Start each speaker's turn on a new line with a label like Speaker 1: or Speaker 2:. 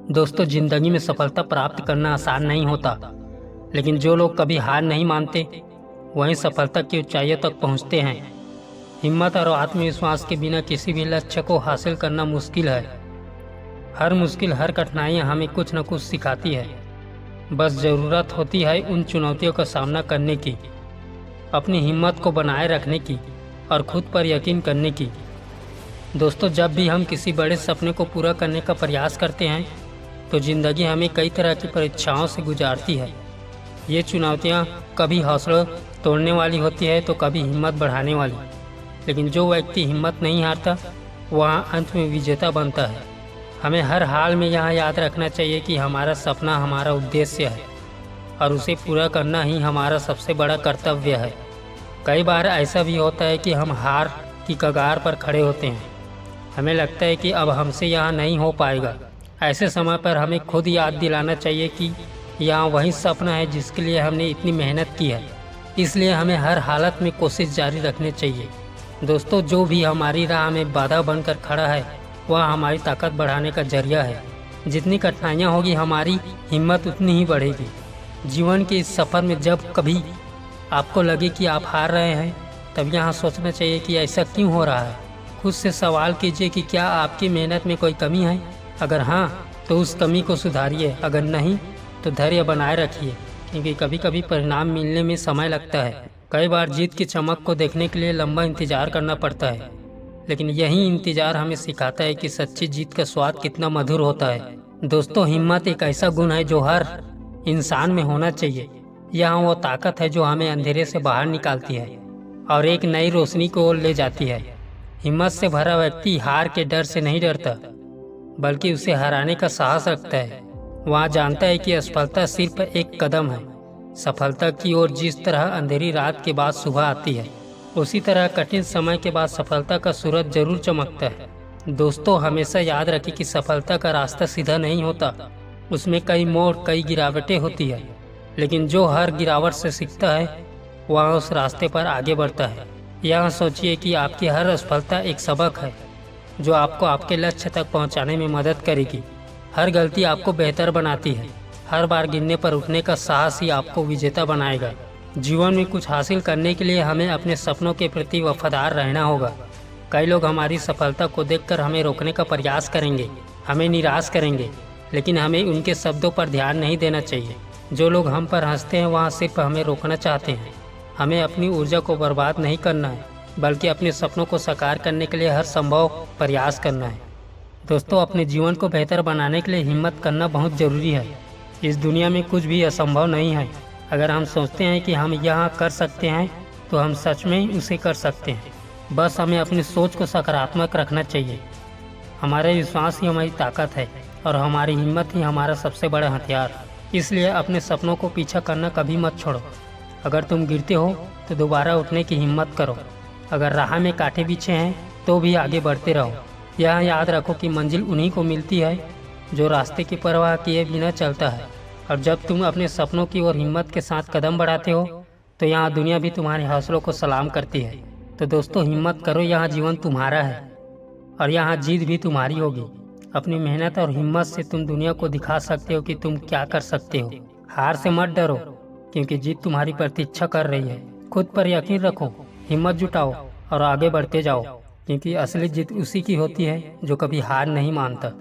Speaker 1: दोस्तों, जिंदगी में सफलता प्राप्त करना आसान नहीं होता, लेकिन जो लोग कभी हार नहीं मानते वहीं सफलता की ऊंचाइयों तक पहुंचते हैं। हिम्मत और आत्मविश्वास के बिना किसी भी लक्ष्य को हासिल करना मुश्किल है। हर कठिनाइयां हमें कुछ न कुछ सिखाती है। बस ज़रूरत होती है उन चुनौतियों का सामना करने की, अपनी हिम्मत को बनाए रखने की और खुद पर यकीन करने की। दोस्तों, जब भी हम किसी बड़े सपने को पूरा करने का प्रयास करते हैं तो ज़िंदगी हमें कई तरह की परीक्षाओं से गुजारती है। ये चुनौतियाँ कभी हौसला तोड़ने वाली होती है तो कभी हिम्मत बढ़ाने वाली, लेकिन जो व्यक्ति हिम्मत नहीं हारता वह अंत में विजेता बनता है। हमें हर हाल में यह याद रखना चाहिए कि हमारा सपना हमारा उद्देश्य है और उसे पूरा करना ही हमारा सबसे बड़ा कर्तव्य है। कई बार ऐसा भी होता है कि हम हार की कगार पर खड़े होते हैं। हमें लगता है कि अब हमसे यह नहीं हो पाएगा। ऐसे समय पर हमें खुद याद दिलाना चाहिए कि यह वही सपना है जिसके लिए हमने इतनी मेहनत की है। इसलिए हमें हर हालत में कोशिश जारी रखनी चाहिए। दोस्तों, जो भी हमारी राह में बाधा बनकर खड़ा है वह हमारी ताकत बढ़ाने का जरिया है। जितनी कठिनाइयाँ होगी हमारी हिम्मत उतनी ही बढ़ेगी। जीवन के इस सफ़र में जब कभी आपको लगे कि आप हार रहे हैं, तब यहाँ सोचना चाहिए कि ऐसा क्यों हो रहा है। खुद से सवाल कीजिए कि क्या आपकी मेहनत में कोई कमी है। अगर हाँ, तो उस कमी को सुधारिए। अगर नहीं, तो धैर्य बनाए रखिए, क्योंकि कभी कभी परिणाम मिलने में समय लगता है। कई बार जीत की चमक को देखने के लिए लंबा इंतजार करना पड़ता है, लेकिन यही इंतजार हमें सिखाता है कि सच्ची जीत का स्वाद कितना मधुर होता है। दोस्तों, हिम्मत एक ऐसा गुण है जो हर इंसान में होना चाहिए। यह वो ताकत है जो हमें अंधेरे से बाहर निकालती है और एक नई रोशनी को ओर ले जाती है। हिम्मत से भरा व्यक्ति हार के डर से नहीं डरता, बल्कि उसे हराने का साहस रखता है। वह जानता है कि असफलता सिर्फ एक कदम है सफलता की ओर। जिस तरह अंधेरी रात के बाद सुबह आती है, उसी तरह कठिन समय के बाद सफलता का सूरज जरूर चमकता है। दोस्तों, हमेशा याद रखें कि सफलता का रास्ता सीधा नहीं होता। उसमें कई मोड़, कई गिरावटें होती है, लेकिन जो हर गिरावट से सीखता है वह उस रास्ते पर आगे बढ़ता है। यह सोचिए कि आपकी हर असफलता एक सबक है जो आपको आपके लक्ष्य तक पहुंचाने में मदद करेगी। हर गलती आपको बेहतर बनाती है। हर बार गिरने पर उठने का साहस ही आपको विजेता बनाएगा। जीवन में कुछ हासिल करने के लिए हमें अपने सपनों के प्रति वफादार रहना होगा। कई लोग हमारी सफलता को देखकर हमें रोकने का प्रयास करेंगे, हमें निराश करेंगे, लेकिन हमें उनके शब्दों पर ध्यान नहीं देना चाहिए। जो लोग हम पर हंसते हैं वह सिर्फ हमें रोकना चाहते हैं। हमें अपनी ऊर्जा को बर्बाद नहीं करना है, बल्कि अपने सपनों को साकार करने के लिए हर संभव प्रयास करना है। दोस्तों, अपने जीवन को बेहतर बनाने के लिए हिम्मत करना बहुत ज़रूरी है। इस दुनिया में कुछ भी असंभव नहीं है। अगर हम सोचते हैं कि हम यह कर सकते हैं तो हम सच में उसे कर सकते हैं। बस हमें अपनी सोच को सकारात्मक रखना चाहिए। हमारे विश्वास ही हमारी ताकत है और हमारी हिम्मत ही हमारा सबसे बड़ा हथियार। इसलिए अपने सपनों को पीछा करना कभी मत छोड़ो। अगर तुम गिरते हो तो दोबारा उठने की हिम्मत करो। अगर राह में कांटे बिछे हैं तो भी आगे बढ़ते रहो। यह याद रखो कि मंजिल उन्हीं को मिलती है जो रास्ते की परवाह किए बिना चलता है। और जब तुम अपने सपनों की ओर हिम्मत के साथ कदम बढ़ाते हो तो यहाँ दुनिया भी तुम्हारे हौसलों को सलाम करती है। तो दोस्तों, हिम्मत करो। यहाँ जीवन तुम्हारा है और यहाँ जीत भी तुम्हारी होगी। अपनी मेहनत और हिम्मत से तुम दुनिया को दिखा सकते हो कि तुम क्या कर सकते हो। हार से मत डरो, क्योंकि जीत तुम्हारी प्रतीक्षा कर रही है। खुद पर यकीन रखो, हिम्मत जुटाओ और आगे बढ़ते जाओ, क्योंकि असली जीत उसी की होती है जो कभी हार नहीं मानता।